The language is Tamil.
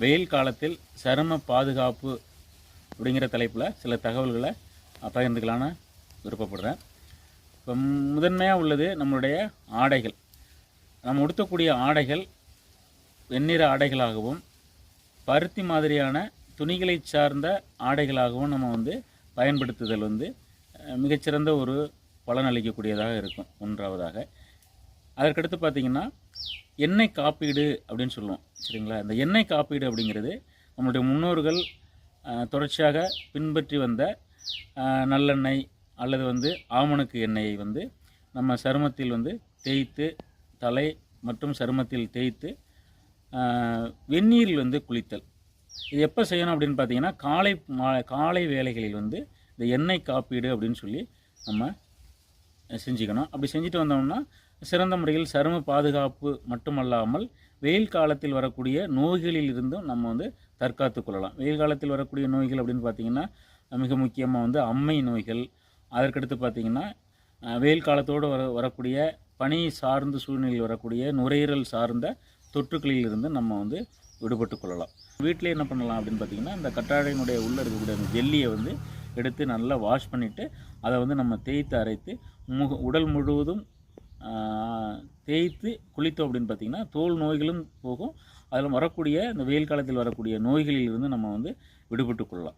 வெயில் காலத்தில் சரும பாதுகாப்பு அப்படிங்கிற தலைப்பில் சில தகவல்களை பகிர்ந்துக்கலான்னு விருப்பப்படுறேன். இப்போ முதன்மையாக உள்ளது நம்மளுடைய ஆடைகள். நம்ம உடுத்தக்கூடிய ஆடைகள் வெண்ணிற ஆடைகளாகவும் பருத்தி மாதிரியான துணிகளை சார்ந்த ஆடைகளாகவும் நம்ம பயன்படுத்துதல் மிகச்சிறந்த ஒரு பலனளிக்கக்கூடியதாக இருக்கும். ஒன்றாவதாக அதற்கடுத்து பார்த்திங்கன்னா எண்ணெய் காப்பீடு அப்படின்னு சொல்லுவோம், சரிங்களா? இந்த எண்ணெய் காப்பீடு அப்படிங்கிறது நம்மளுடைய முன்னோர்கள் தொடர்ச்சியாக பின்பற்றி வந்த நல்லெண்ணெய் அல்லது ஆமணக்கு எண்ணெயை நம்ம சருமத்தில் தேய்த்து, தலை மற்றும் சருமத்தில் தேய்த்து வெந்நீரில் குளித்தல். இது எப்போ செய்யணும் அப்படின்னு பார்த்தீங்கன்னா காலை வேளைகளில் இந்த எண்ணெய் காப்பீடு அப்படின்னு சொல்லி நம்ம செஞ்சுக்கணும். அப்படி செஞ்சுட்டு வந்தோம்னா சிறந்த முறையில் சரும பாதுகாப்பு மட்டுமல்லாமல் வெயில் காலத்தில் வரக்கூடிய நோய்களில் இருந்தும் நம்ம தற்காத்து கொள்ளலாம். வெயில் காலத்தில் வரக்கூடிய நோய்கள் அப்படின்னு பார்த்திங்கன்னா மிக முக்கியமாக அம்மை நோய்கள், அதற்கடுத்து பார்த்திங்கன்னா வெயில் காலத்தோடு வரக்கூடிய பனி சார்ந்த சூழ்நிலையில் வரக்கூடிய நுரையீரல் சார்ந்த தொற்றுக்களில் இருந்து நம்ம விடுபட்டு கொள்ளலாம். வீட்டிலே என்ன பண்ணலாம் அப்படின்னு பார்த்திங்கன்னா இந்த கற்றாழையினுடைய உள்ளே இருக்கக்கூடிய அந்த ஜெல்லியை எடுத்து நல்லா வாஷ் பண்ணிவிட்டு அதை நம்ம தேய்த்து அரைத்து உடல் முழுவதும் தேய்த்து குளித்தோம் அப்படின்னு பார்த்திங்கன்னா தோல் நோய்களும் போகும். அதில் வரக்கூடிய இந்த வெயில் காலத்தில் வரக்கூடிய நோய்களில் இருந்து நம்ம விடுபட்டு கொள்ளலாம்.